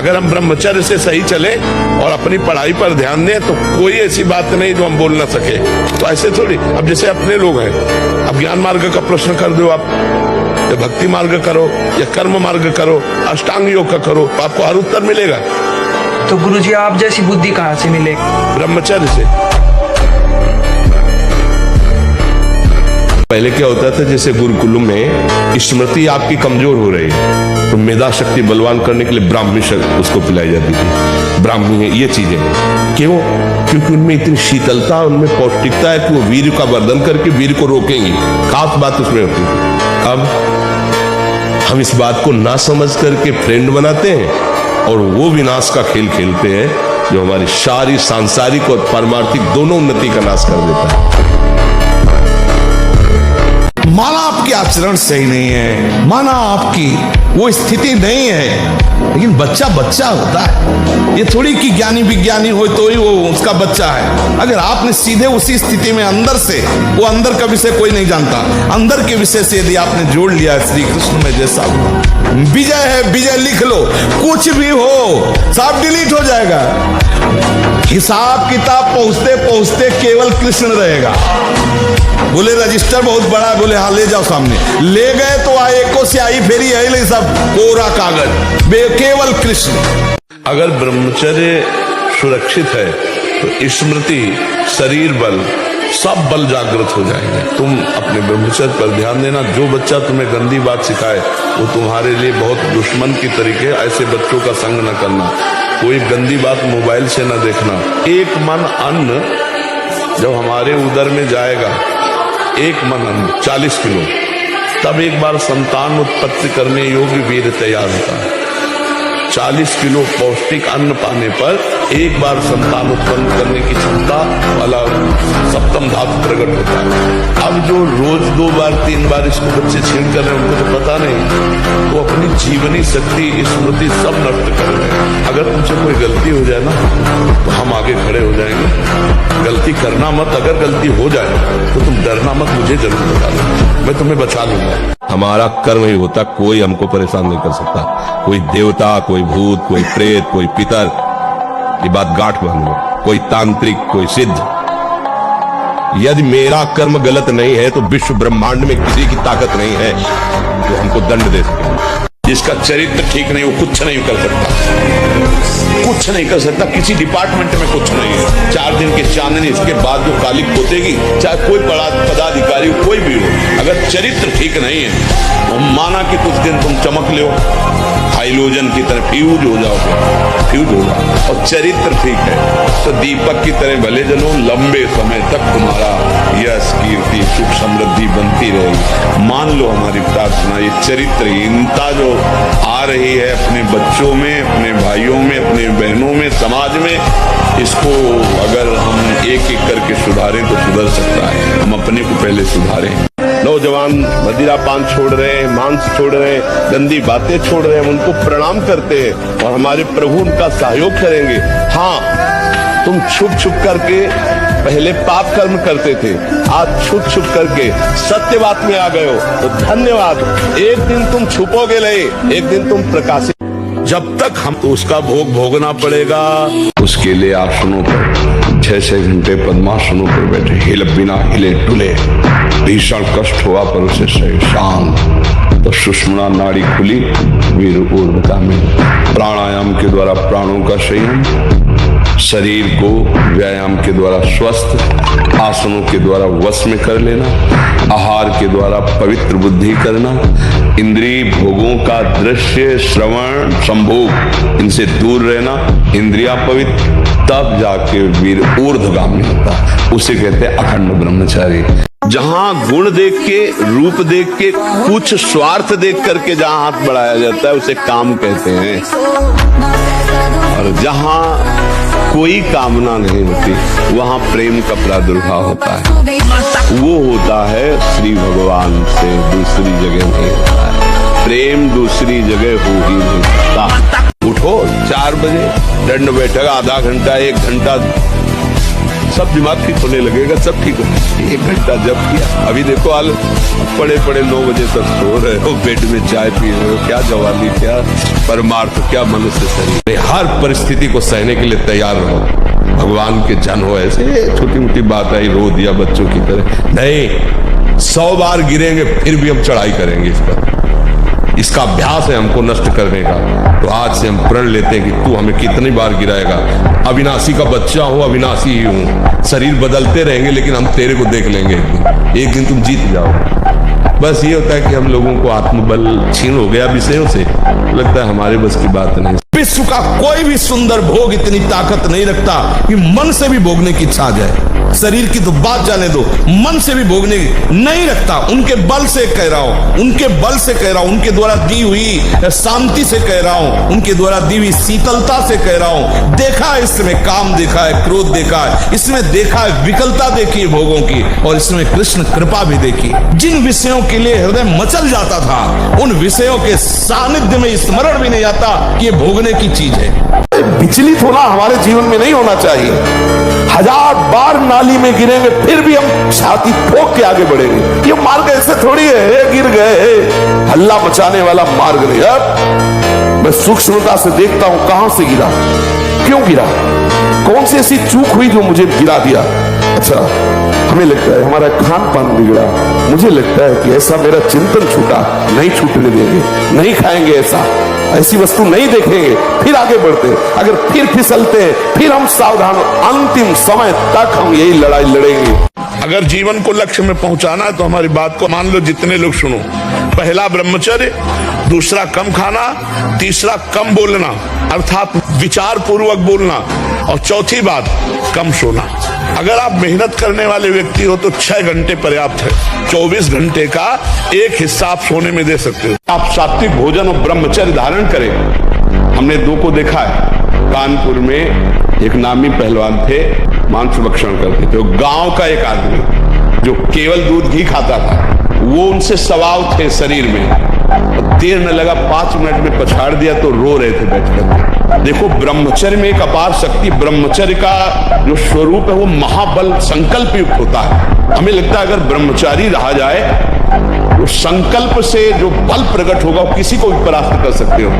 अगर हम ब्रह्मचर्य से सही चले और अपनी पढ़ाई पर ध्यान दें तो कोई ऐसी बात नहीं जो हम बोल ना सके। तो ऐसे थोड़ी, अब जैसे अपने लोग हैं, अब ज्ञान मार्ग का प्रश्न कर दो आप, या भक्ति मार्ग करो या कर्म मार्ग करो, अष्टांग योग का करो, तो आपको हर उत्तर मिलेगा। तो गुरुजी आप जैसी बुद्धि कहाँ से मिले? ब्रह्मचर्य से। पहले क्या होता था, जैसे गुरुकुल में स्मृति आपकी कमजोर हो रही है तो मेधा शक्ति बलवान करने के लिए ब्राह्मी उसको पिलाई जाती थी। ब्राह्मी है ये चीजें क्यों? क्योंकि उनमें इतनी शीतलता, उनमें पौष्टिकता है कि वो वीर का वर्धन करके वीर को रोकेंगी। खास बात उसमें होती है। अब हम इस बात को ना समझ करके फ्रेंड बनाते हैं और वो विनाश का खेल खेलते हैं जो हमारी सारी सांसारिक और पारमार्थिक दोनों उन्नति का नाश कर देता है। माना आपके आचरण सही नहीं है, माना आपकी वो स्थिति नहीं है, लेकिन बच्चा बच्चा होता है। ये थोड़ी कि ज्ञानी विज्ञानी हो तो ही वो उसका बच्चा है। अगर आपने सीधे उसी स्थिति में अंदर से, वो अंदर का विषय कोई नहीं जानता, अंदर के विषय से यदि आपने जोड़ लिया श्री कृष्ण में, जैसा विजय है विजय लिख लो, कुछ भी हो सब डिलीट हो जाएगा। हिसाब किताब पहुंचते पहुंचते केवल कृष्ण रहेगा। बोले रजिस्टर बहुत बड़ा, बोले हाँ ले जाओ सामने, ले गए तो आए को स्याही फेरी है सब कोरा कागज, केवल कृष्ण। अगर ब्रह्मचर्य सुरक्षित है तो स्मृति, शरीर बल, सब बल जागृत हो जाएंगे। तुम अपने ब्रह्मचर्य पर ध्यान देना। जो बच्चा तुम्हें गंदी बात सिखाए वो तुम्हारे लिए बहुत दुश्मन की तरीके, ऐसे बच्चों का संग न करना। कोई गंदी बात मोबाइल से न देखना। एक मन अन्न जब हमारे उदर में जाएगा, एक मन अन्न 40 किलो, तब एक बार संतान उत्पत्ति करने योग्य वीर तैयार होता है। 40 किलो पौष्टिक अन्न पाने पर एक बार संतान उत्पन्न करने की क्षमता वाला सप्तम धातु प्रकट होता है। अब जो रोज 2 बार 3 बार इसको बच्चे छेड़ कर रहे हैं, उनको तो पता नहीं, वो अपनी जीवनी शक्ति, स्मृति सब नष्ट कर रहे हैं। अगर तुमसे कोई गलती हो जाए ना तो हम आगे खड़े हो जाएंगे। गलती करना मत, अगर गलती हो जाए तो तुम डरना मत, मुझे जरूर बता दो, मैं तुम्हें बचा लूंगा। हमारा कर्म ही होता, कोई हमको परेशान नहीं कर सकता। कोई देवता, कोई भूत, कोई प्रेत, कोई पितर, ये बात गांठ बांध लो, कोई तांत्रिक, कोई सिद्ध। यदि मेरा कर्म गलत नहीं है तो विश्व ब्रह्मांड में किसी की ताकत नहीं है जो हमको दंड दे सके। जिसका चरित्र ठीक नहीं, वो कुछ नहीं कर सकता, कुछ नहीं कर सकता। किसी डिपार्टमेंट में कुछ नहीं है। 4 दिन की चांदनी, इसके बाद जो काली पोतेगी, चाहे कोई बड़ा पदाधिकारी कोई भी हो, अगर चरित्र ठीक नहीं है तो माना कि कुछ दिन तुम चमक लो, हाइलोजन की तरह फ्यूज हो जाओगे, फ्यूज होगा। और चरित्र ठीक है तो दीपक की तरह भले जलो, लंबे समय तक तुम्हारा यश, कीर्ति, सुख, समृद्धि बनती रहेगी। मान लो हमारी प्रार्थना, ये चरित्रहीनता जो आ रही है अपने बच्चों में, अपने भाइयों में, अपने बहनों में, समाज में, इसको अगर हम एक एक करके सुधारें तो सुधर सकता है। हम अपने को पहले सुधारें। नौजवान मदिरा पान छोड़ रहे हैं, मांस छोड़ रहे हैं, गंदी बातें छोड़ रहे हैं, उनको प्रणाम करते हैं और हमारे प्रभु उनका सहयोग करेंगे। हाँ, तुम छुप छुप करके पहले पाप कर्म करते थे, आज छुप छुप करके सत्य बात में आ गए हो तो धन्यवाद। एक दिन तुम छुपोगे नहीं, एक दिन तुम प्रकाशित। जब तक हम तो उसका भोग भोगना पड़ेगा। उसके लिए आसनों पर 6-6 घंटे पद्मासनों पर बैठे, हिले बिना हिले डुले, भीषण कष्ट हुआ पर उसे सही शांत। तो सुषुम्ना नाड़ी खुली, वीर ऊर्ध्वता में प्राणायाम के द्वारा प्राणों का संयम, शरीर को व्यायाम के द्वारा स्वस्थ, आसनों के द्वारा वश में कर लेना, आहार के द्वारा पवित्र बुद्धि करना, इंद्रिय भोगों का दृश्य, श्रवण, संभोग, इनसे दूर रहना, इंद्रिया पवित्र, तब जाके वीर ऊर्ध्वगामी होता। उसे कहते हैं अखंड ब्रह्मचारी। जहां गुण देख के, रूप देख के, कुछ स्वार्थ देख करके जहां हाथ बढ़ाया जाता है उसे काम कहते हैं। और जहां कोई कामना नहीं होती वहां प्रेम का प्रादुर्भाव होता है। वो होता है श्री भगवान से, दूसरी जगह नहीं होता है। प्रेम दूसरी जगह हो ही नहीं सकता। उठो 4 बजे, दंड बैठक आधा घंटा 1 घंटा सब दिमाग ठीक होने लगेगा, सब ठीक हो। 1 घंटा जब किया, अभी देखो हाल, पड़े 9 बजे तक सो रहे हो, बेड में चाय पी रहे हो। क्या जवानी, क्या परमार्थ, क्या मनुष्य शरीर। हर परिस्थिति को सहने के लिए तैयार रहो। भगवान के जन हो, ऐसे छोटी मोटी बात आई रो दिया बच्चों की तरह नहीं। 100 बार गिरेंगे फिर भी हम चढ़ाई करेंगे इस पर। इसका अभ्यास है हमको नष्ट करने का। तो आज से हम प्रण लेते हैं कि तू हमें कितनी बार गिराएगा। अविनाशी का बच्चा हूं, अविनाशी ही हूं। शरीर बदलते रहेंगे लेकिन हम तेरे को देख लेंगे एक दिन तुम जीत जाओ। बस ये होता है कि हम लोगों को आत्मबल छीन हो गया विषयों से, लगता है हमारे बस की बात नहीं। विश्व का कोई भी सुंदर भोग इतनी ताकत नहीं रखता कि मन से भी भोगने की इच्छा आ जाए। शरीर की तो बात जाने दो, मन से भी भोगने नहीं रखता। उनके बल से कह रहा हूं, उनके बल से कह रहा हूं, उनके द्वारा दी हुई शांति से कह रहा हूं, उनके द्वारा दी हुई शीतलता से कह रहा हूं। देखा है इसमें काम, देखा है क्रोध, देखा है इसमें, देखा है विकलता देखी है भोगों की, और इसमें कृष्ण कृपा भी देखी। जिन विषयों के लिए हृदय मचल जाता था, उन विषयों के सानिध्य में स्मरण भी नहीं आता कि ये भोगने की चीज है। विचलित होना हमारे जीवन में नहीं होना चाहिए। 1000 बार नाली में गिरेंगे फिर भी हम छाती ठोक के आगे बढ़ेंगे। ये मार्ग ऐसे थोड़ी है, गिर गए हल्ला मचाने वाला मार्ग नहीं। अब मैं सूक्ष्मता से देखता हूं कहां से गिरा, क्यों गिरा, कौन सी ऐसी चूक हुई जो मुझे गिरा दिया। अच्छा, हमें लगता है हमारा खान पान बिगड़ा, मुझे लगता है कि ऐसा मेरा चिंतन छूटा, नहीं छूटने देंगे, नहीं खाएंगे ऐसा, ऐसी वस्तु नहीं देखेंगे, फिर आगे बढ़ते। अगर फिर फिसलते, फिर हम सावधान, अंतिम समय तक हम यही लड़ाई लड़ेंगे। अगर जीवन को लक्ष्य में पहुंचाना है तो हमारी बात को मान लो, जितने लोग सुनो। पहला ब्रह्मचर्य, दूसरा कम खाना, तीसरा कम बोलना अर्थात विचार पूर्वक बोलना, और चौथी बात कम सोना। अगर आप मेहनत करने वाले व्यक्ति हो तो 6 घंटे पर्याप्त है। 24 घंटे का एक हिस्सा आप सोने में दे सकते हो। आप सात्विक भोजन और ब्रह्मचर्य धारण करें। हमने 2 को देखा है। कानपुर में एक नामी पहलवान थे, मांस भक्षण करते थे। गांव का एक आदमी जो केवल दूध घी खाता था, वो उनसे सवाल थे शरीर में। देर न लगा, 5 मिनट में पछाड़ दिया तो रो रहे थे बैठकर। देखो, ब्रह्मचर्य में एक अपार शक्ति, ब्रह्मचर्य का जो स्वरूप है वो महाबल संकल्प युक्त होता है। हमें लगता है अगर ब्रह्मचारी रहा जाए तो संकल्प से जो बल प्रकट होगा वो किसी को भी परास्त कर सकते हो।